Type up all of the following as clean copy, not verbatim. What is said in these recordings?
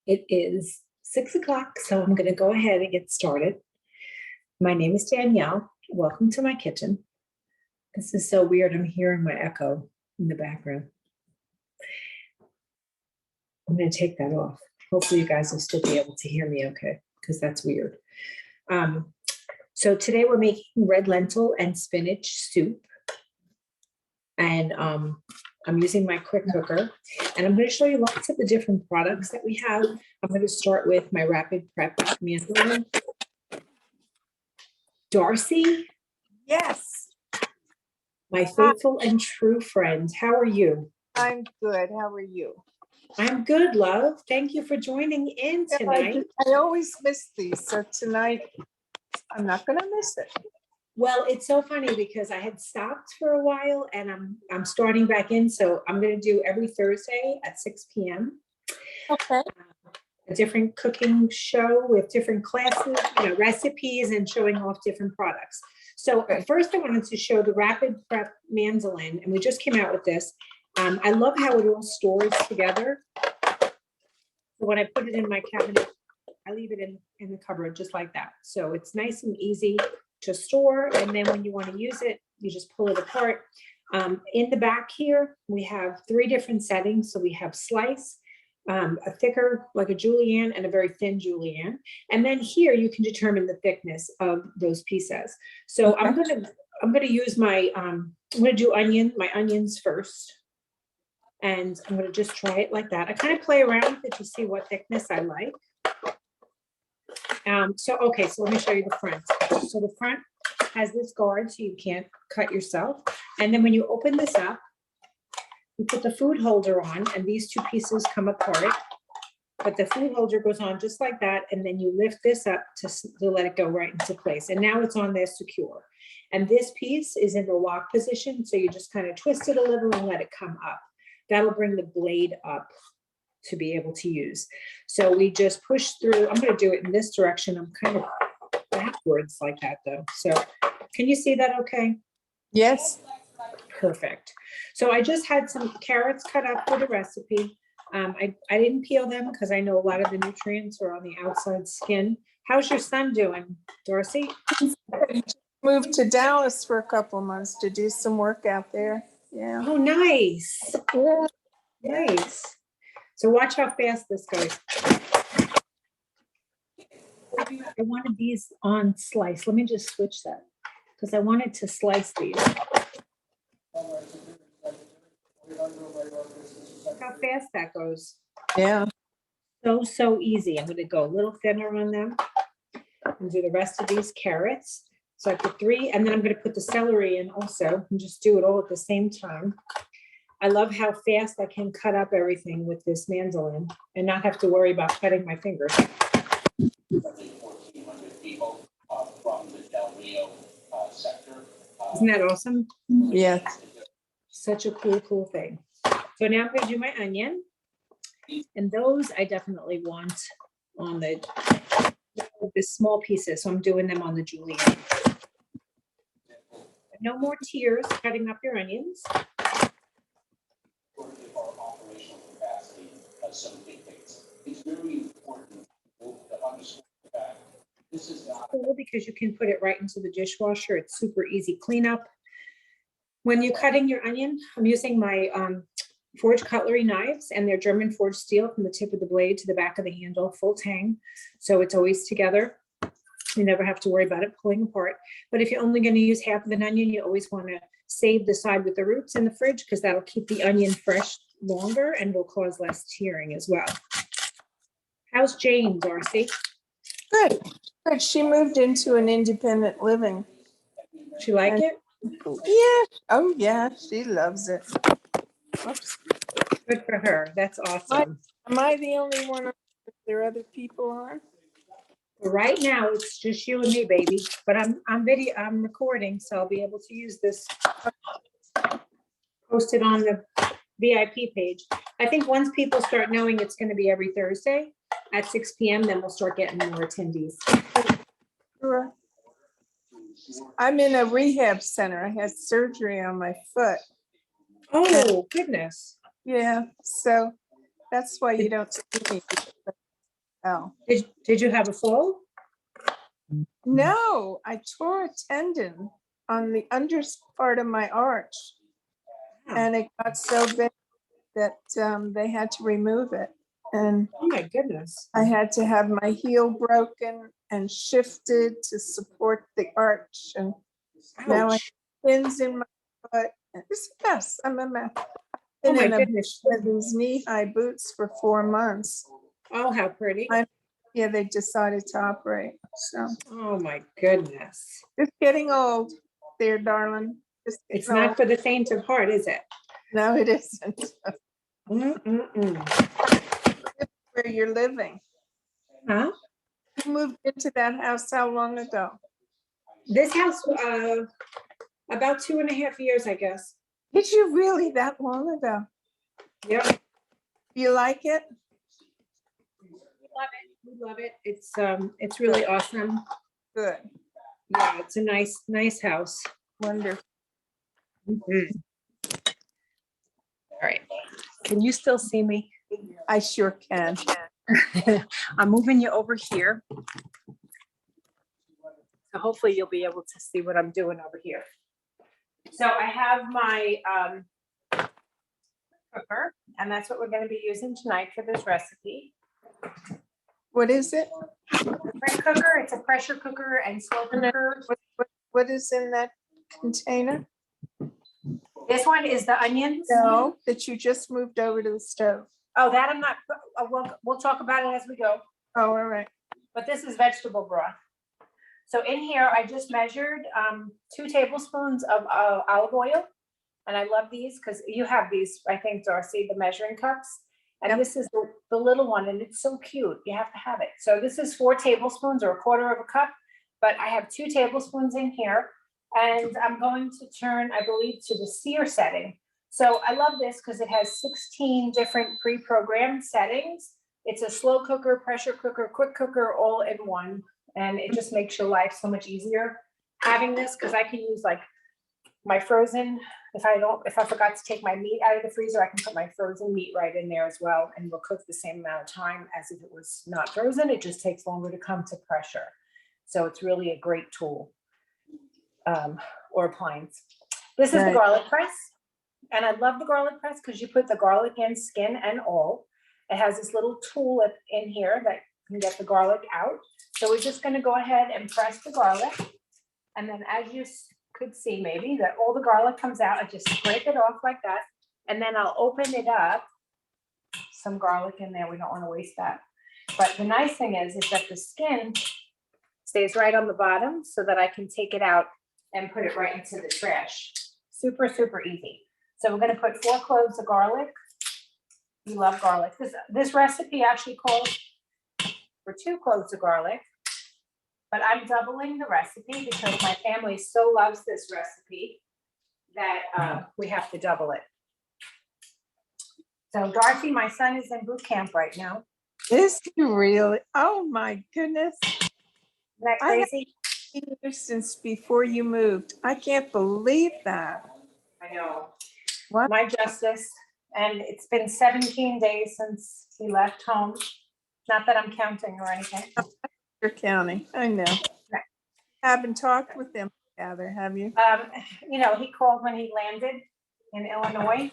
It is 6 o'clock, so I'm going to go ahead and get started. My name is Danielle. Welcome to my kitchen. This is so weird. I'm hearing my echo in the background. I'm going to take that off. Hopefully you guys will still be able to hear me okay, because that's weird. So today we're making red lentil and spinach soup. And I'm using my quick cooker, and I'm going to show you lots of the different products that we have. I'm going to start with my rapid prep meal. Darcy? Yes. My faithful and true friend. How are you? I'm good. How are you? I'm good, love. Thank you for joining in tonight. I always miss these, so tonight I'm not going to miss it. Well, it's so funny because I had stopped for a while and I'm starting back in. So I'm going to do every Thursday at 6 p.m. Okay. A different cooking show with different classes, recipes and showing off different products. So first I wanted to show the rapid prep mandolin, and we just came out with this. I love how it all stores together. So when I put it in my cabinet, I leave it in the cupboard just like that. So it's nice and easy to store, and then when you want to use it, you just pull it apart. In the back here, we have 3 different settings. So we have slice, a thicker, like a julienne, and a very thin julienne. And then here you can determine the thickness of those pieces. So I'm gonna use my I'm gonna do my onions first, and I'm gonna just try it like that. I kind of play around with it to see what thickness I like. So let me show you the front. So the front has this guard so you can't cut yourself. And then when you open this up, you put the food holder on, and these 2 pieces come apart. But the food holder goes on just like that, and then you lift this up to let it go right into place. And now it's on there secure. And this piece is in the lock position, so you just kind of twist it a little and let it come up. That'll bring the blade up to be able to use. So we just push through. I'm going to do it in this direction. I'm kind of backwards like that though. So can you see that okay? Yes. Perfect. So I just had some carrots cut up for the recipe. I didn't peel them because I know a lot of the nutrients are on the outside skin. How's your son doing, Darcy? Moved to Dallas for a couple months to do some work out there. Yeah. Oh, nice. Yeah. Nice. So watch how fast this goes. I wanted these on slice. Let me just switch that because I wanted to slice these. Look how fast that goes. Yeah. So easy. I'm going to go a little thinner on them and do the rest of these carrots. So I put 3, and then I'm going to put the celery in also and just do it all at the same time. I love how fast I can cut up everything with this mandolin and not have to worry about cutting my fingers. 1,400 people from the Del Rio sector. Isn't that awesome? Yes. Such a cool thing. So now I'm going to do my onion. And those I definitely want on the small pieces. So I'm doing them on the julienne. No more tears cutting up your onions. Our operational capacity of some big things. It's very important to understand that this is not cool because you can put it right into the dishwasher. It's super easy cleanup. When you're cutting your onion, I'm using my forged cutlery knives, and they're German forged steel from the tip of the blade to the back of the handle, full tang. So it's always together. You never have to worry about it pulling apart. But if you're only going to use half of an onion, you always want to save the side with the roots in the fridge because that'll keep the onion fresh longer and will cause less tearing as well. How's Jane, Darcy? Good. Good. She moved into an independent living. She like it? Yeah. Oh, yeah. She loves it. Oops. Good for her. That's awesome. Am I the only one? Are there other people on? Right now, it's just you and me, baby. But I'm recording, so I'll be able to use this. Post it on the VIP page. I think once people start knowing it's going to be every Thursday at 6 p.m., then we'll start getting more attendees. Sure. I'm in a rehab center. I had surgery on my foot. Oh, goodness. Yeah, so that's why you don't see me. Oh, Did you have a fall? no, I tore a tendon on the under part of my arch, and it got so big that they had to remove it. And Oh my goodness. I had to have my heel broken and shifted to support the arch. And now I have Ouch. pins in my foot. It's a mess. I'm a mess. Oh Been my in a goodness. pair of these knee-high boots for 4 months. Oh, how pretty. Yeah, they decided to operate. So Oh my goodness. it's getting old there, darling. Just It's getting not old. for the faint of heart, is it? No, it isn't. Mm-mm-mm. Where you're living. Huh? You moved into that house how long ago? This house, about 2.5 years, I guess. Did you really that long ago? Yep. You like it? Love it. We love it. It's really awesome. Good. Yeah, it's a nice house. Wonderful. Mhm. All right. Can you still see me? I sure can. I'm moving you over here. So hopefully you'll be able to see what I'm doing over here. So I have my cooker, and that's what we're going to be using tonight for this recipe. What is it? Pressure cooker, it's a pressure cooker and slow cooker. What is in that container? This one is the onions. No, that you just moved over to the stove. Oh, that I'm not, we'll talk about it as we go. Oh, all right. But this is vegetable broth. So in here, I just measured 2 tablespoons of olive oil. And I love these because you have these, I think, Darcy, the measuring cups. And Yep. this is the little one, and it's so cute. You have to have it. So this is 4 tablespoons or 1/4 of a cup, but I have 2 tablespoons in here. And I'm going to turn, I believe, to the sear setting. So I love this because it has 16 different pre-programmed settings. It's a slow cooker, pressure cooker, quick cooker, all in one. And it just makes your life so much easier having this, because I can use like my frozen, if I forgot to take my meat out of the freezer, I can put my frozen meat right in there as well, and will cook the same amount of time as if it was not frozen. It just takes longer to come to pressure. So it's really a great tool or appliance. This is the garlic press. And I love the garlic press because you put the garlic in, skin and all. It has this little tool in here that can get the garlic out. So we're just going to go ahead and press the garlic. And then as you could see, maybe that all the garlic comes out, I just scrape it off like that. And then I'll open it up. Some garlic in there. We don't want to waste that. But the nice thing is that the skin stays right on the bottom so that I can take it out and put it right into the trash. Super, super easy. So we're going to put 4 cloves of garlic. We love garlic. This recipe actually calls for 2 cloves of garlic, but I'm doubling the recipe because my family so loves this recipe that we have to double it. So Darcy, my son is in boot camp right now. Is he really? Oh my goodness. Isn't that crazy? Since before you moved. I can't believe that. I know. What? My justice. And it's been 17 days since he left home. Not that I'm counting or anything. You're counting. I know. Right. Haven't talked with him together, have you? You know, he called when he landed in Illinois.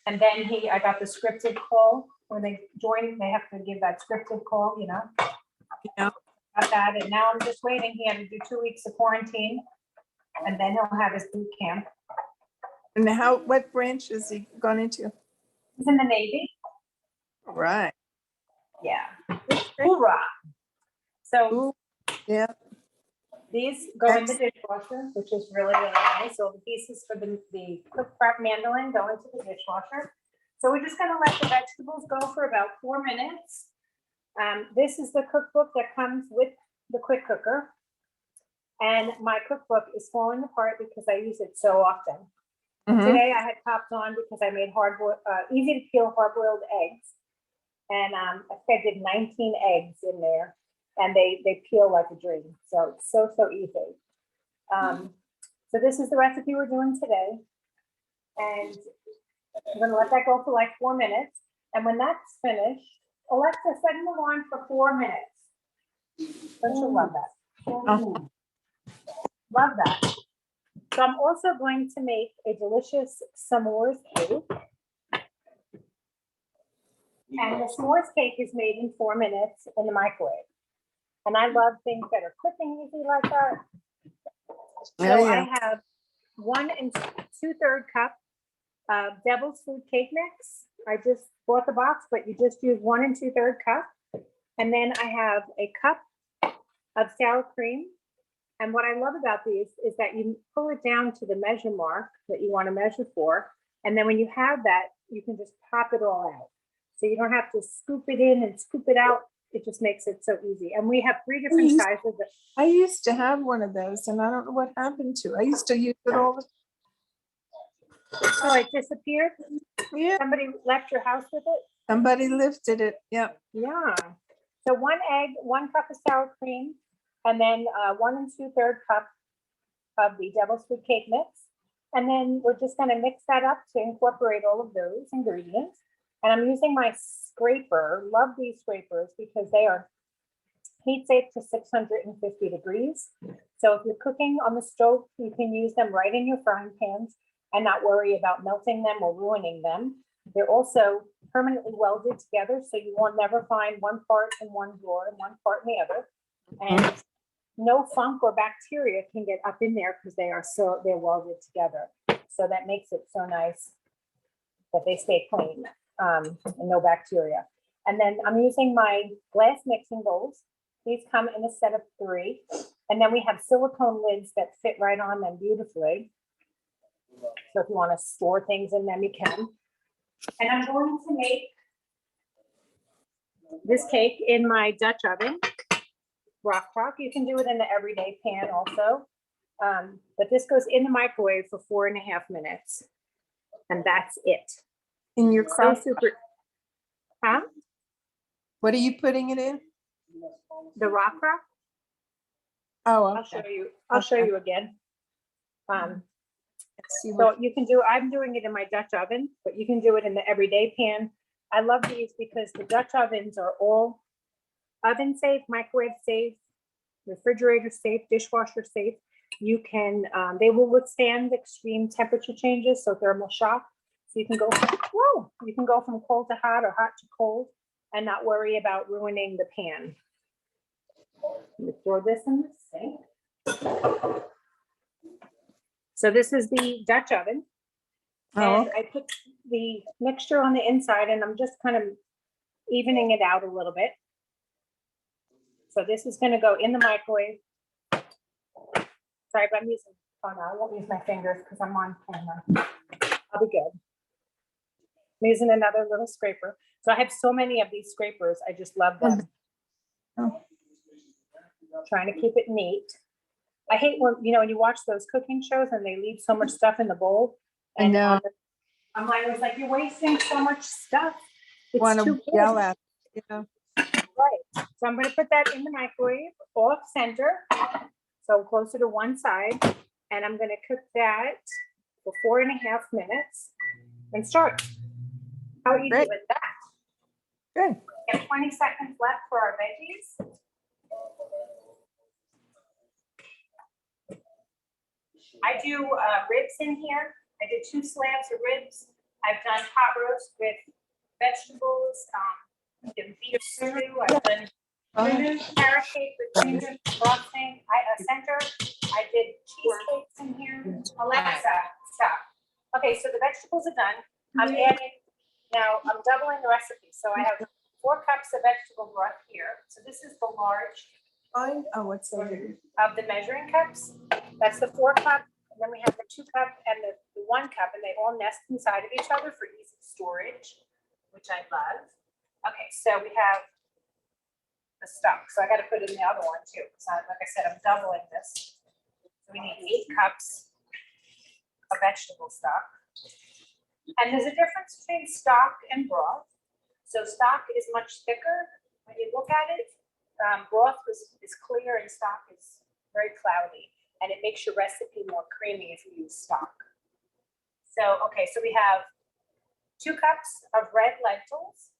And then I got the scripted call when they join. They have to give that scripted call, you know. Yeah. Got that. And now I'm just waiting. He had to do 2 weeks of quarantine. And then he'll have his boot camp. And what branch has he gone into? He's in the Navy. Right. Yeah. Hoorah. So Ooh, yeah. these go in the dishwasher, which is really, really nice. So the pieces for the quick prep mandolin go into the dishwasher. So we're just going to let the vegetables go for about 4 minutes. This is the cookbook that comes with the quick cooker. And my cookbook is falling apart because I use it so often. Mhm. Today I had popped on because I made easy to peel hard-boiled eggs. And I think I did 19 eggs in there. And they peel like a dream. So it's so easy. So this is the recipe we're doing today. And I'm gonna let that go for like 4 minutes. And when that's finished, Alexa, set an alarm for 4 minutes. Don't you love that? Oh. Love that. So I'm also going to make a delicious s'mores cake. And the s'mores cake is made in 4 minutes in the microwave. And I love things that are quick and easy like that. So Oh, yeah. I have 1 2/3 cup of devil's food cake mix. I just bought the box, but you just use 1 2/3 cup. And then I have a cup of sour cream. And what I love about these is that you pull it down to the measure mark that you want to measure for. And then when you have that, you can just pop it all out. So you don't have to scoop it in and scoop it out. It just makes it so easy. And we have 3 different sizes. I used to have one of those and I don't know what happened to it. I used to use it all the Oh, it disappeared? Yeah, Somebody left your house with it? somebody lifted it. Yeah. Yeah. So 1 egg, 1 cup of sour cream, and then 1 2/3 cup of the devil's food cake mix. And then we're just gonna mix that up to incorporate all of those ingredients. And I'm using my scraper. Love these scrapers because they are heat safe to 650 degrees. So if you're cooking on the stove, you can use them right in your frying pans and not worry about melting them or ruining them. They're also permanently welded together, so you will never find one part in one drawer and one part in the other. And no funk or bacteria can get up in there because they're welded together. So that makes it so nice that they stay clean and no bacteria. And then I'm using my glass mixing bowls. These come in a set of 3. And then we have silicone lids that fit right on them beautifully. So if you want to store things in them, you can. And I'm going to make this cake in my Dutch oven, rock crock. You can do it in the everyday pan also. But this goes in the microwave for 4.5 minutes. And that's it. In your So crock, super. Huh? what are you putting it in? The rock crock? Oh, I'll show you. I'll show Okay. you again. Let's see So what, you can do, I'm doing it in my Dutch oven, but you can do it in the everyday pan. I love these because the Dutch ovens are all oven safe, microwave safe, refrigerator safe, dishwasher safe. You can, they will withstand extreme temperature changes, so thermal shock. So you can go, whoa, you can go from cold to hot or hot to cold and not worry about ruining the pan. Let me throw this in the sink. So this is the Dutch oven. oh, And I put the mixture on the inside and I'm just kind of evening it out a little bit. So this is gonna go in the microwave. Sorry, but I'm using, oh no, I won't use my fingers because I'm on camera. I'll be good. I'm using another little scraper. So I have so many of these scrapers. I just love them. Oh. Trying to keep it neat. I hate when, when you watch those cooking shows and they leave so much stuff in the bowl. I And know. I'm like, it's like, you're wasting so much stuff. It's Want too to good. yell at, you know? Right. So I'm gonna put that in the microwave off center. So closer to one side. And I'm gonna cook that for 4.5 minutes and start. How easy Great. with that? Good. We have 20 seconds left for our veggies. I do ribs in here. I did 2 slabs of ribs. I've done pot roast with vegetables, beef stew. I've done carrot cake with ginger frosting. Center. I did cheesecakes in here. Alexa, stop. Okay, so the vegetables are done. I'm adding, now I'm doubling the recipe. So I have 4 cups of vegetable broth here. So this is the large Oh, what's over here? of the measuring cups. That's the 4 cup. And then we have the 2 cup and the 1 cup, and they all nest inside of each other for easy storage, which I love. Okay, so we have the stock. So I got to put in the other one too. So like I said, I'm doubling this. So we need 8 cups of vegetable stock. And there's a difference between stock and broth. So stock is much thicker when you look at it. Broth is clear and stock is very cloudy, and it makes your recipe more creamy if you use stock. So, okay, so we have 2 cups of red lentils.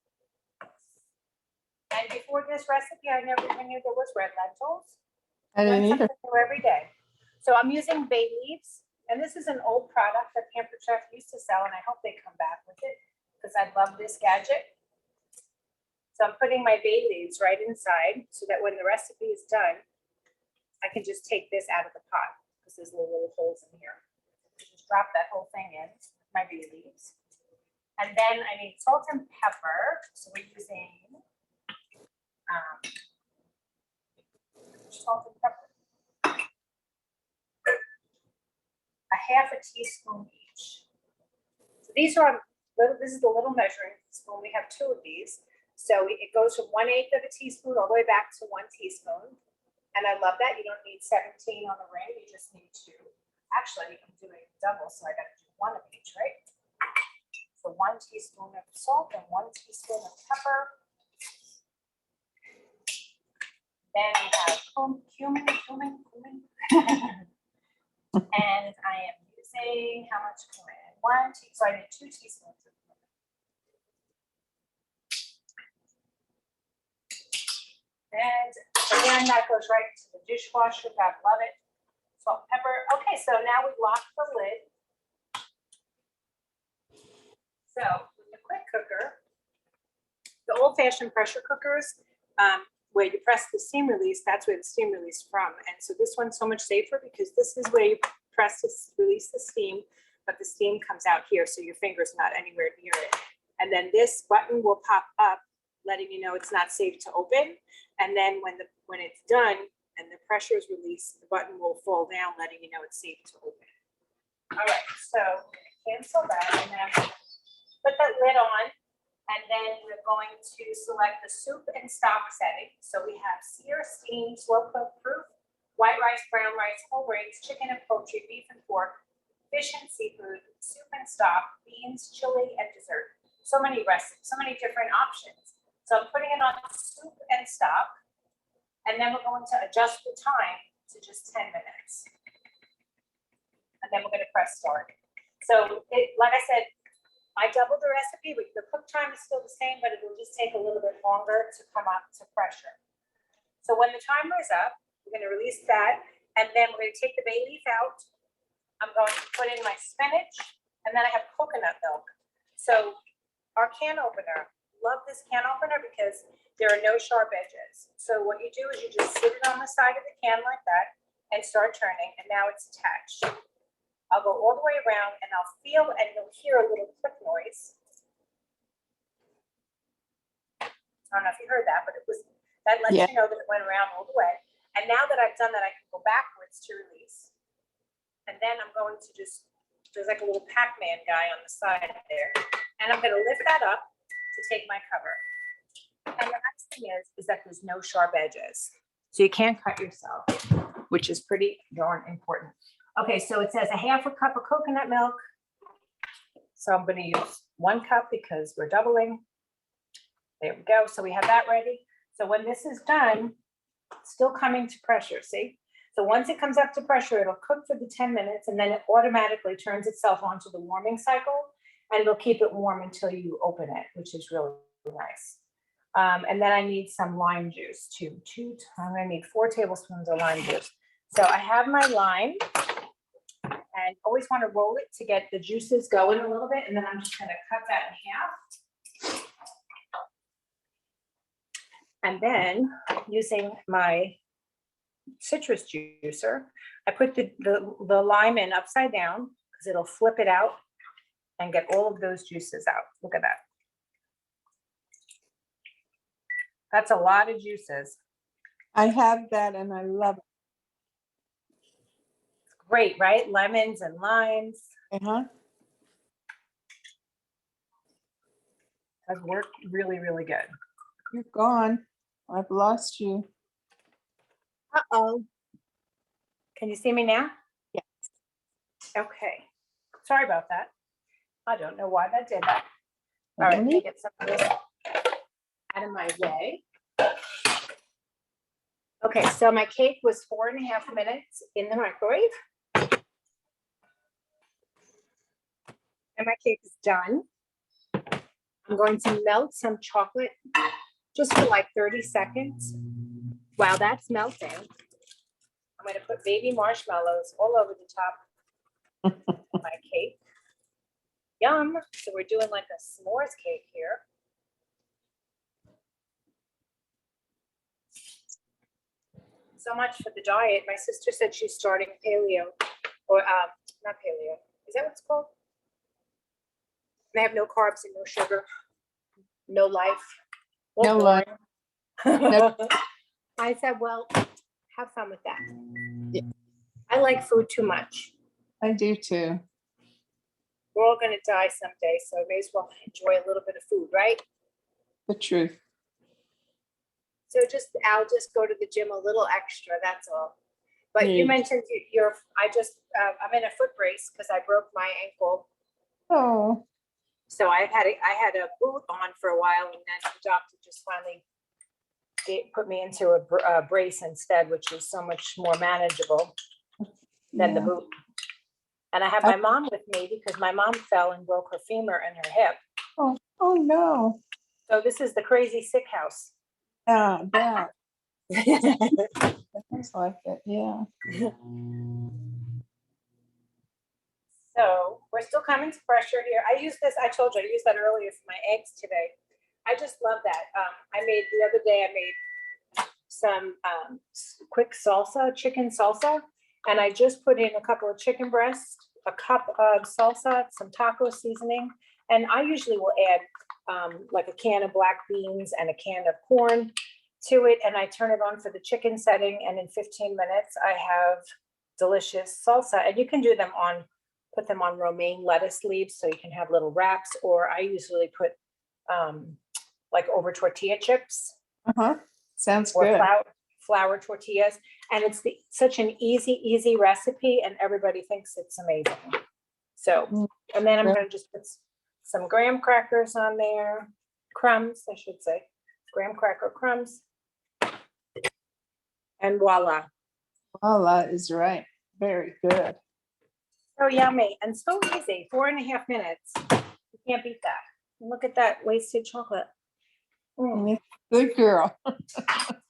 And before this recipe, I never even knew there was red lentils. I didn't Learn either. something new every day. So I'm using bay leaves, and this is an old product that Pampered Chef used to sell, and I hope they come back with it because I love this gadget. So I'm putting my bay leaves right inside so that when the recipe is done, I can just take this out of the pot because there's little holes in here. Just drop that whole thing in, my bay leaves. And then I need salt and pepper. So we're using salt and pepper. A half a teaspoon each. So these are little, this is the little measuring spoon. We have 2 of these. So it goes from 1/8 of a teaspoon all the way back to 1 teaspoon. And I love that. You don't need 17 on the ring. You just need 2. Actually, I'm doing double, so I got to do 1 of each, right? So 1 teaspoon of salt and 1 teaspoon of pepper. Then we have cumin. And I am using how much cumin? 1 teaspoon. So I need 2 teaspoons of cumin. And again, that goes right into the dishwasher. God love it. Salt, pepper. Okay, so now we lock the lid. So with the quick cooker, the old-fashioned pressure cookers, where you press the steam release, that's where the steam release from. And so this one's so much safer because this is where you press to release the steam, but the steam comes out here, so your finger's not anywhere near it. And then this button will pop up, letting you know it's not safe to open. And then when it's done and the pressure is released, the button will fall down, letting you know it's safe to open. All right, so cancel that and then put that lid on. And then we're going to select the soup and stock setting. So we have sear, steam, slow cook proof, white rice, brown rice, whole grains, chicken and poultry, beef and pork, fish and seafood, soup and stock, beans, chili, and dessert. So many recipes, so many different options. So I'm putting it on soup and stock. And then we're going to adjust the time to just 10 minutes. And then we're going to press start. So like I said, I doubled the recipe, but the cook time is still the same, but it will just take a little bit longer to come up to pressure. So when the timer is up, we're going to release that, and then we're going to take the bay leaf out. I'm going to put in my spinach, and then I have coconut milk. So our can opener, love this can opener because there are no sharp edges. So what you do is you just sit it on the side of the can like that and start turning, and now it's attached. I'll go all the way around and I'll feel, and you'll hear a little click noise. I don't know if you heard that, but that lets you know that it went around all the way. And now that I've done that, I can go backwards to release. And then I'm going to there's like a little Pac-Man guy on the side there. And I'm going to lift that up to take my cover. And the nice thing is that there's no sharp edges. So you can't cut yourself, which is pretty darn important. Okay, so it says a half a cup of coconut milk. So I'm going to use 1 cup because we're doubling. There we go. So we have that ready. So when this is done, it's still coming to pressure, see? So once it comes up to pressure, it'll cook for the 10 minutes and then it automatically turns itself onto the warming cycle and it'll keep it warm until you open it, which is really nice. And then I need some lime juice too. I'm going to need 4 tablespoons of lime juice. So I have my lime. And always want to roll it to get the juices going a little bit. And then I'm just going to cut that in half. And then using my citrus juicer, I put the lime in upside down because it'll flip it out and get all of those juices out. Look at that. That's a lot of juices. I have that and I love it. Great, right? Lemons and limes. Uh-huh. Has worked really, really good. You're gone. I've lost you. Uh-oh. Can you see me now? Yes. Okay. Sorry about that. I don't know why that did that. All right, let me get some of this out of my way. Okay, so my cake was 4.5 minutes in the microwave. And my cake is done. I'm going to melt some chocolate just for like 30 seconds. While that's melting, I'm going to put baby marshmallows all over the top of my cake. Yum. So we're doing like a s'mores cake here. So much for the diet. My sister said she's starting paleo, or not paleo. Is that what it's called? They have no carbs and no sugar, no life. No life. I said, well, have fun with that. Yeah. I like food too much. I do too. We're all going to die someday, so I may as well enjoy a little bit of food, right? The truth. So I'll just go to the gym a little extra, that's all. But you Yeah. mentioned I'm in a foot brace because I broke my ankle. Oh, So I had a boot on for a while, and then the doctor just finally put me into a brace instead, which is so much more manageable than the yeah. boot. And I have my mom with me because my mom fell and broke her femur and her hip. Oh no. So this is the crazy sick house. That sounds like it. Yeah. So we're still coming to pressure here. I told you, I used that earlier for my eggs today. I just love that. The other day I made some quick salsa, chicken salsa, and I just put in a couple of chicken breasts, a cup of salsa, some taco seasoning, and I usually will add like a can of black beans and a can of corn to it, and I turn it on for the chicken setting, and in 15 minutes I have delicious salsa. And you can do them put them on romaine lettuce leaves so you can have little wraps, or I usually put like over tortilla chips Sounds or good. flour tortillas. And it's such an easy recipe, and everybody thinks it's amazing. So, and then I'm Good. going to just put some graham crackers on there, crumbs, I should say, graham cracker crumbs. And voila. Voila is right. Very good. So yummy and so easy. 4.5 minutes. You can't beat that. And look at that wasted chocolate. Good girl.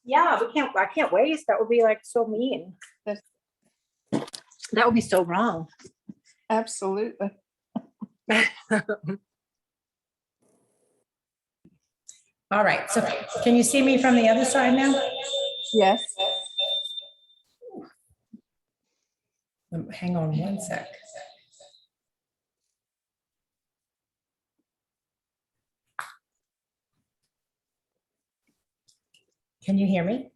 Yeah, I can't waste. That would be like so mean. That's- That would be so wrong. Absolutely. All right, so can you see me from the other side now? Yes. Hang on one sec. Can you hear me?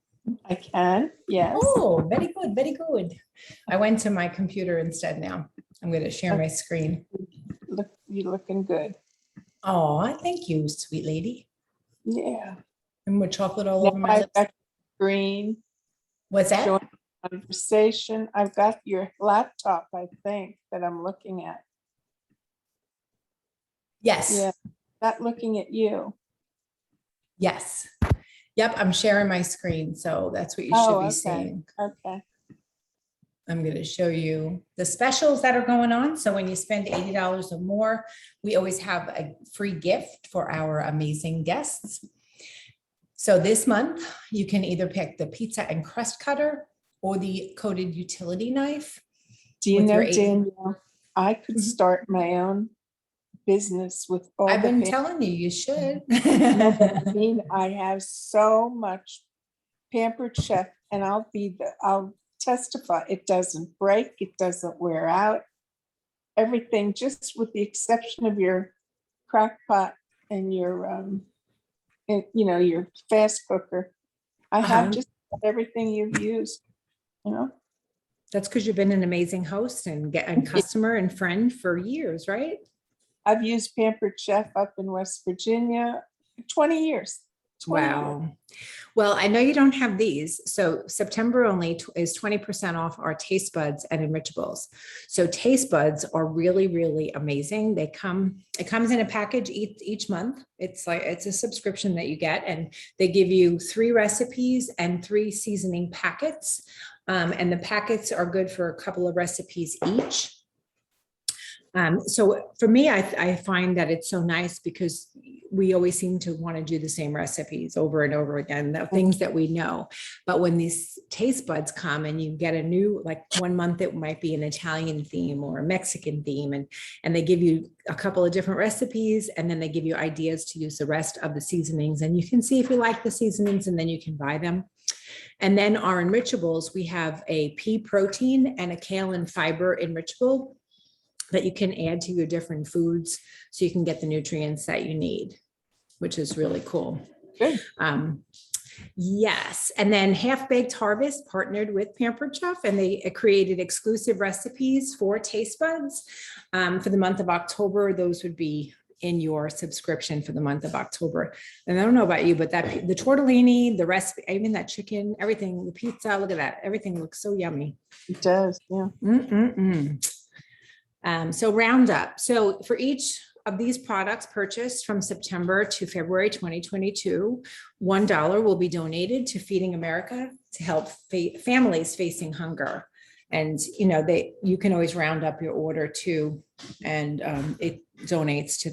I can. Yes. Oh, very good, very good. I went to my computer instead now. I'm going to share my screen. You're looking good. Oh, thank you, sweet lady. Yeah. And with chocolate all Now over my I've lips. got green What's that? showing conversation. I've got your laptop, I think, that I'm looking at. Yes. Yeah. Not looking at you. Yes. Yep, I'm sharing my screen, so that's what you should be Okay. seeing. Okay. I'm going to show you the specials that are going on. So when you spend $80 or more, we always have a free gift for our amazing guests. So this month, you can either pick the pizza and crust cutter or the coated utility knife. Do you With your know, Danielle, I could start my own business with all I've the been things. telling you, you should. No, but I mean, I have so much Pampered Chef, and I'll testify, it doesn't break, it doesn't wear out. Everything, just with the exception of your crock pot and your your fast cooker. I have just everything you've used, That's because you've been an amazing host and customer and friend for years, right? I've used Pampered Chef up in West Virginia, 20 years. 20 years. Wow. Well, I know you don't have these. So September only is 20% off our taste buds and enrichables. So taste buds are really, really amazing. It comes in a package each month. It's a subscription that you get, and they give you 3 recipes and 3 seasoning packets. And the packets are good for a couple of recipes each. So for me, I find that it's so nice because we always seem to want to do the same recipes over and over again, the things that we know. But when these taste buds come and you get a new, like 1 month, it might be an Italian theme or a Mexican theme, and they give you a couple of different recipes, and then they give you ideas to use the rest of the seasonings, and you can see if you like the seasonings, and then you can buy them. And then our enrichables, we have a pea protein and a kale and fiber enrichable that you can add to your different foods so you can get the nutrients that you need, which is really cool. Good. Yes. And then Half Baked Harvest partnered with Pampered Chef, and they created exclusive recipes for taste buds for the month of October. Those would be in your subscription for the month of October. And I don't know about you, but that the tortellini, the recipe, even that chicken, everything, the pizza, look at that. Everything looks so yummy. It does, yeah. So Roundup. So for each of these products purchased from September to February 2022, $1 will be donated to Feeding America to help families facing hunger. And you can always round up your order too, and it donates to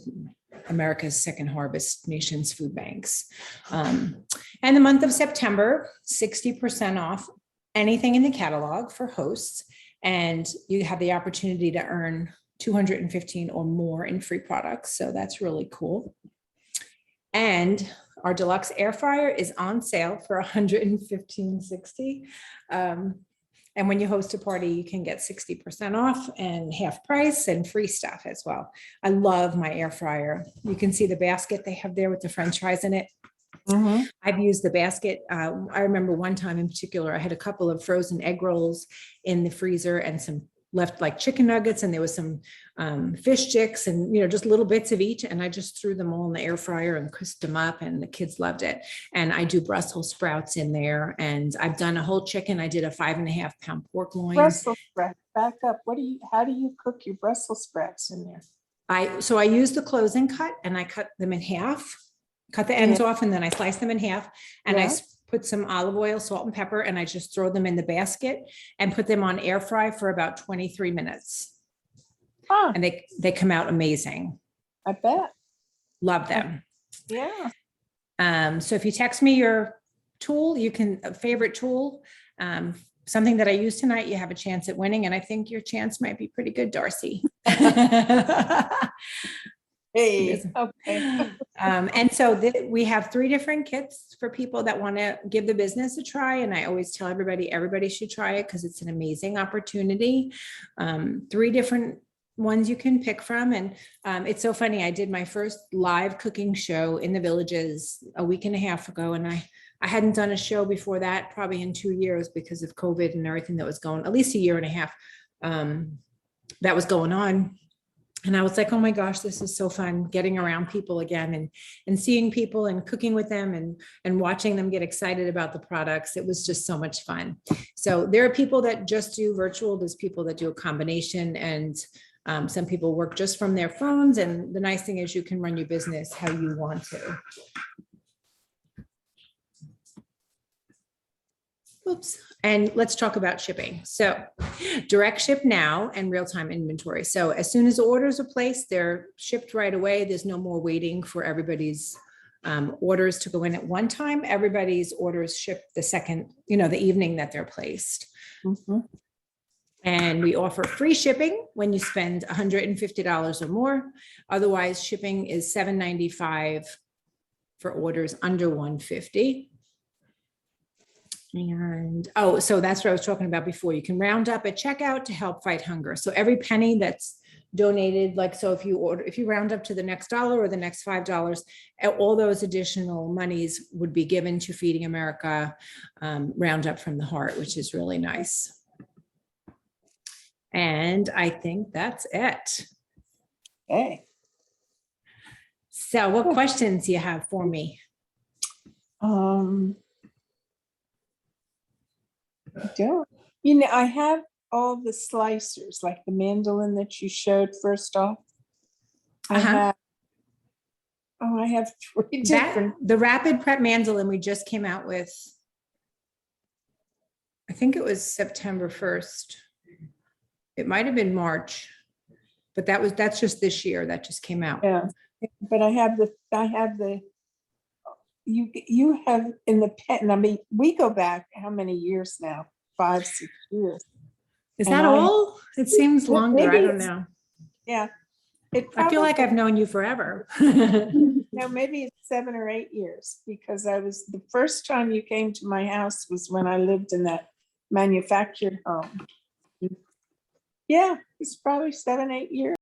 America's Second Harvest Nations food banks. And the month of September, 60% off anything in the catalog for hosts. And you have the opportunity to earn 215 or more in free products. So that's really cool. And our deluxe air fryer is on sale for $115.60. And when you host a party, you can get 60% off and half price and free stuff as well. I love my air fryer. You can see the basket they have there with the French fries in it. Mhm. I've used the basket. I remember one time in particular, I had a couple of frozen egg rolls in the freezer and some left like chicken nuggets, and there was some fish sticks and just little bits of each, and I just threw them all in the air fryer and crisped them up, and the kids loved it. And I do Brussels sprouts in there, and I've done a whole chicken. I did a 5.5-pound pork loin. Brussels sprouts, back up. How do you cook your Brussels sprouts in there? So I use the closing cut, and I cut them in half, cut the ends off, and then I slice them in half, and I put some olive oil, salt, and pepper, and I just throw them in the basket and put them on air fry for about 23 minutes. Huh, And they come out amazing. I bet. Love them. Yeah. So if you text me your tool, a favorite tool, something that I use tonight, you have a chance at winning. And I think your chance might be pretty good, Darcy. Hey, okay. And so we have 3 different kits for people that want to give the business a try. And I always tell everybody should try it because it's an amazing opportunity. 3 different ones you can pick from. And it's so funny. I did my first live cooking show in the Villages a week and a half ago. And I hadn't done a show before that probably in 2 years because of COVID and everything that was going, at least a year and a half that was going on. And I was like, oh my gosh, this is so fun getting around people again and seeing people and cooking with them and watching them get excited about the products. It was just so much fun. So there are people that just do virtual. There's people that do a combination, and some people work just from their phones. And the nice thing is you can run your business how you want to. Oops. And let's talk about shipping. So direct ship now and real-time inventory. So as soon as orders are placed, they're shipped right away. There's no more waiting for everybody's orders to go in at one time. Everybody's orders ship the second, the evening that they're placed. Mm-hmm. And we offer free shipping when you spend $150 or more. Otherwise, shipping is $7.95 for orders under $150. And so that's what I was talking about before. You can round up at checkout to help fight hunger. So every penny that's donated, so if you round up to the next dollar or the next $5, all those additional monies would be given to Feeding America, Round Up from the Heart, which is really nice. And I think that's it. Okay. So what questions do you have for me? I don't. I have all the slicers, like the mandolin that you showed first off. I have 3 different. The Rapid Prep Mandolin we just came out with, I think it was September 1st. It might have been March, but that's just this year. That just came out. Yeah, but I have the, you have in the pen, I mean, we go back how many years now? 5, 6 years. Is And that all? It seems longer. maybe I don't it's- know. Yeah. It I feel like probably- I've known you forever. No, maybe it's 7 or 8 years, because the first time you came to my house was when I lived in that manufactured home. Yeah, it's probably 7, 8 years.